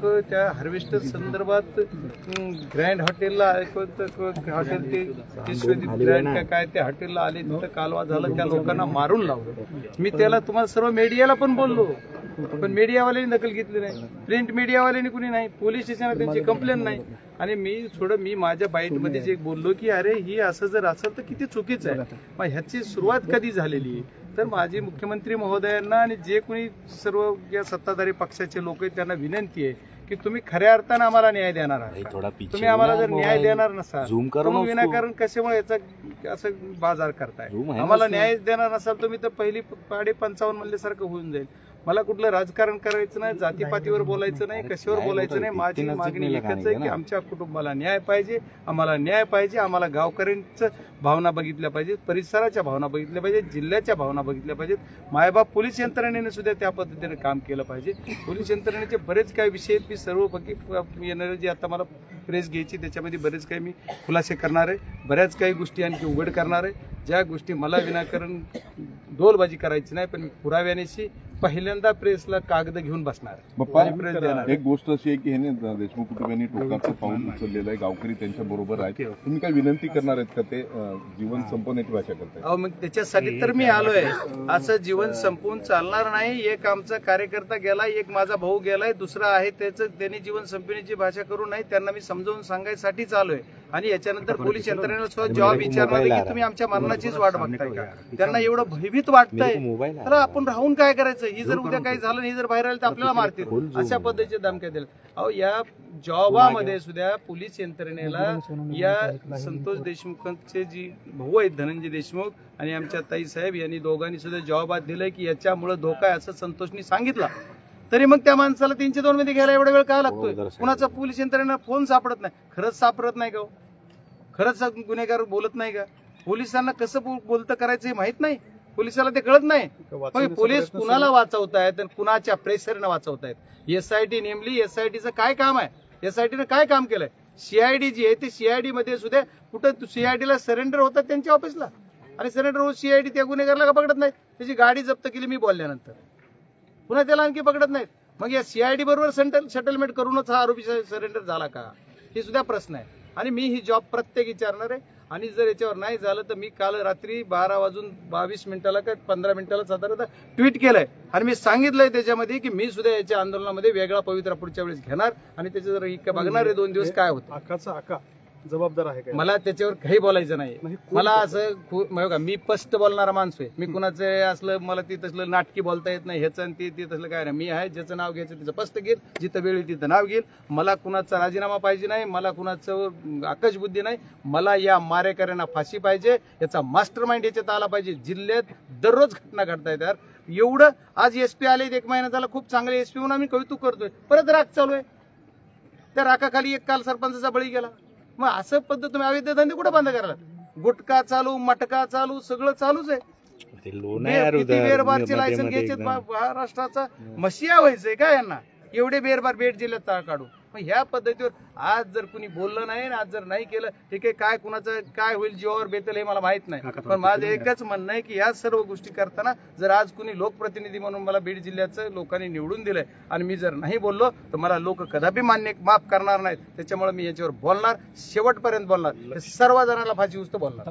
लोक त्या हार्वेस्टर संदर्भात ग्रँड हॉटेलला हॉटेल ते विश्वदीप ग्रँड काय त्या हॉटेलला आले, तिथं कालवा झालं, त्या लोकांना मारून लावलं. मी त्याला तुम्हाला सर्व मीडियाला पण बोललो, पण मीडियावाल्यांनी दखल घेतली नाही, प्रिंट मीडियावाल्यांनी कुणी नाही, पोलीस स्टेशनला त्यांची कंप्लेंट नाही. आणि मी माझ्या बाईटमध्ये जे बोललो की अरे ही असं जर असेल तर किती चुकीचं आहे. मग ह्याची सुरुवात कधी झालेली तर माझे मुख्यमंत्री महोदयांना आणि जे कोणी सर्व या सत्ताधारी पक्षाचे लोक आहेत त्यांना विनंती आहे की तुम्ही खऱ्या अर्थानं आम्हाला न्याय देणार आहात. तुम्ही आम्हाला जर न्याय देणार नसाल तर मग विनाकारण कशामुळे याचा असं बाजार करताय. आम्हाला न्याय देणार नसाल तुम्ही तर पहिली 55 म्हणल्यासारखं होऊन जाईल. मला कुठलं राजकारण करायचं नाही, जातीपातीवर बोलायचं नाही, कशावर बोलायचं नाही. माझी मागणी एकच आहे की आमच्या कुटुंबाला न्याय पाहिजे, आम्हाला न्याय पाहिजे. आम्हाला गावकऱ्यांच्या भावना बघितल्या पाहिजेत, परिसराच्या भावना बघितल्या पाहिजेत, जिल्ह्याच्या भावना बघितल्या पाहिजेत. मायबाप पोलीस यंत्रणेने सुद्धा त्या पद्धतीने काम केलं पाहिजे. पोलीस यंत्रणेचे बरेच काही विषय आहेत, मी सर्व येणारे जे आता मला प्रेस घ्यायची त्याच्यामध्ये बरेच काही मी खुलासे करणार आहे, बऱ्याच काही गोष्टी आणखी उघड करणार आहे. ज्या गोष्टी मला विनाकारण डोलबाजी करायची नाही, पण मी पुराव्यानेशी पहिल्यांदा प्रेसला कागद घेऊन बसणार. एक गोष्ट अशी आहे की ह्याने देशमुख कुटुंबियांनी टोकाचं पाऊल उचललेलं आहे, गावकरी त्यांच्या बरोबर आहेत. तुम्ही काय विनंती करणार आहेत का ते जीवन संपवण्याची भाषा करताय? अहो मग त्याच्यासाठी तर मी आलोय. असं जीवन संपवून चालणार नाही. एक आमचा कार्यकर्ता गेलाय, एक माझा भाऊ गेलाय, दुसरा आहे त्यांनी जीवन संपवण्याची भाषा करू नये, त्यांना मी समजावून सांगायसाठीच आलोय. आणि याच्यानंतर पोलीस यंत्रणेला सुद्धा जॉब विचारणार आहे की तुम्ही आमच्या मरणाचीच वाट बघताय का? त्यांना एवढं भयभीत वाटतंय तर आपण राहून काय करायचं. ही जर उद्या काही झालं, ही जर बाहेर आलं तर आपल्याला मारतील, अशा पद्धतीचे धमक्या दिल्या. अहो या जॉबामध्ये सुद्धा पोलीस यंत्रणेला या संतोष देशमुखांचे जी भाऊ आहेत धनंजय देशमुख आणि आमच्या ताई साहेब यांनी दोघांनी सुद्धा जॉबात दिलंय की याच्यामुळे धोका आहे असं संतोषनी सांगितलं. तरी मग त्या माणसाला 302 मध्ये घ्यायला एवढा वेळ का लागतोय? कुणाचा पोलीस यंत्रणेला फोन सापडत नाही. खरंच सापडत नाही का? खरंच गुन्हेगार बोलत नाही का? पोलिसांना कसं बोलतं करायचं हे माहित नाही, पोलिसाला ते कळत नाही. पोलीस कुणाला वाचवतायत आणि कुणाच्या प्रेशरनं वाचवतायत. एसआयटी नेमली, एसआयटीचं काय काम आहे? एसआयटीनं काय काम केलंय? सीआयडी जी आहे ते सीआयडी मध्ये सुद्धा कुठं सीआयडीला सरेंडर होतात त्यांच्या ऑफिसला, आणि सरेंडर होऊन सीआयडी त्या गुन्हेगारला का पकडत नाही? त्याची गाडी जप्त केली मी बोलल्यानंतर, पुन्हा त्याला आणखी पकडत नाहीत. मग या सीआयडी बरोबर सेटलमेंट करूनच हा आरोपी सरेंडर झाला का? हे सुद्धा प्रश्न आहे. आणि मी ही जॉब प्रत्येक विचारणार आहे. आणि जर याच्यावर नाही झालं तर मी काल रात्री 12:22 का 15 मिनिटाला साधारणतः ट्विट केलंय आणि मी सांगितलंय त्याच्यामध्ये की मी सुद्धा याच्या आंदोलनामध्ये वेगळा पवित्रा पुढच्या वेळेस घेणार आणि त्याच्या जर बघणार आहे 2 दिवस काय होतं. आका जबाबदार आहे का? मला त्याच्यावर काही बोलायचं नाही. मला असं मी स्पष्ट बोलणारा माणूस आहे. मी कुणाचं असलं मला ती तसलं नाटकी बोलता येत नाही, ह्याचं ते तसलं काय नाही. मी आहे ज्याचं नाव घ्यायचं त्याचं स्पष्ट घेईल, जिथं वेळ तिथं नाव घेईल. मला कुणाचा राजीनामा पाहिजे नाही, मला कुणाचं आकाशबुद्धी नाही. मला या मारेकऱ्यांना फाशी पाहिजे, याचा मास्टर माइंड याच्यात आला पाहिजे. जिल्ह्यात दररोज घटना घडतायत यार. एवढं आज एसपी आले 1 महिना झाला, खूप चांगले एसपी म्हणून आम्ही कौतुक करतोय. परत राग चालू आहे. त्या राखाखाली एक काल सरपंचाचा बळी गेला. मग असं पद्धत तुम्ही अवैध धंदे कुठे बंद करायला? गुटखा चालू, मटका चालू, सगळं चालूच आहे. किती बेरबारचे लायसन घ्यायचे महाराष्ट्राचा मशिया व्हायचंय का यांना? एवढे बेरबार बेट जिल्ह्यात काढू. मग ह्या पद्धतीवर आज जर कुणी बोललं नाही, आज जर नाही केलं, ठीक आहे, काय कुणाचं काय होईल जीवावर बेतल हे मला माहित नाही. पण माझं एकच म्हणणं आहे की ह्या सर्व गोष्टी करताना जर आज कुणी लोकप्रतिनिधी म्हणून मला बीड जिल्ह्याचं लोकांनी निवडून दिलंय आणि मी जर नाही बोललो तर मला लोक कदापि माफ करणार नाहीत. त्याच्यामुळे मी याच्यावर बोलणार, शेवटपर्यंत बोलणार, सर्व जणांना फाशी उचत बोलणार.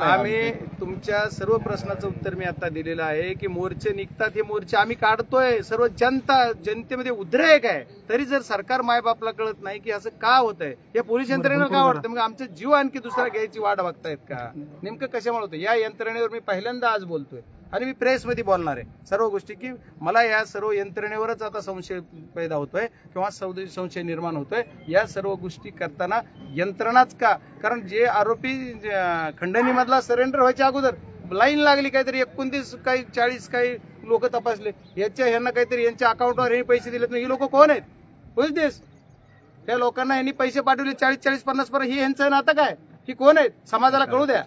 आम्ही तुमच्या सर्व प्रश्नाचं उत्तर मी आता दिलेलं आहे की मोर्चे निघतात, हे मोर्चे आम्ही काढतोय. सर्व जनतेमध्ये उद्रेक आहे. तरी जर सरकार मायबापला कळत नाही की असं का होतंय, या पोलीस यंत्रणेला का वाटतं? मग आमचा जीव आणखी दुसरा घ्यायची वाट बघतायत का? नेमकं कशामुळे होतं? या यंत्रणेवर मी पहिल्यांदा आज बोलतोय आणि मी प्रेसमध्ये बोलणार आहे सर्व गोष्टी की मला या सर्व यंत्रणेवरच आता संशय पैदा होतोय किंवा संशय निर्माण होतोय. या सर्व गोष्टी करताना यंत्रणाच का? कारण जे आरोपी खंडणीमधला सरेंडर व्हायच्या अगोदर लाईन लागली, काहीतरी 29 काही 40 काही लोक तपासले. ह्यांना काहीतरी यांच्या अकाउंटवर हे पैसे दिलेत. ही लोक कोण आहेत? पोलीस देश. त्या लोकांना यांनी पैसे पाठवले 40-50 पर्यंत. ही यांचं नातं काय? ही कोण आहेत? समाजाला कळू द्या.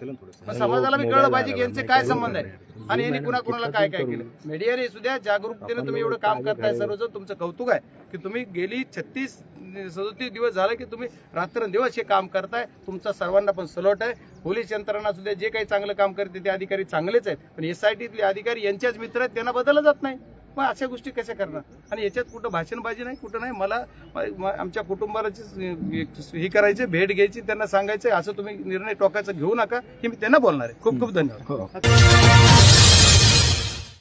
समाजाला बी कळलं पाहिजे की यांचे काय संबंध आहे आणि यांनी कुणाला काय काय केलं. मीडियाने सुद्धा जागरूकतेने तुम्ही एवढं काम करताय, सर्वजण तुमचं कौतुक आहे की तुम्ही गेली 36-37 दिवस झाले की तुम्ही रात्रंदिवस हे काम करताय. तुमचा सर्वांना पण सलोट आहे. पोलीस यंत्रणा सुद्धा जे काही चांगलं काम करते ते अधिकारी चांगलेच आहेत, पण एसआयटीतले अधिकारी यांच्याच मित्र आहेत, त्यांना बदललं जात नाही. मग अशा गोष्टी कशा करणार? आणि याच्यात कुठं भाषणबाजी नाही, कुठं नाही. मला आमच्या कुटुंबाला ही करायची, भेट घ्यायची, त्यांना सांगायचं असं तुम्ही निर्णय टोकाचा घेऊ नका, हे मी त्यांना बोलणार आहे. खूप खूप धन्यवाद.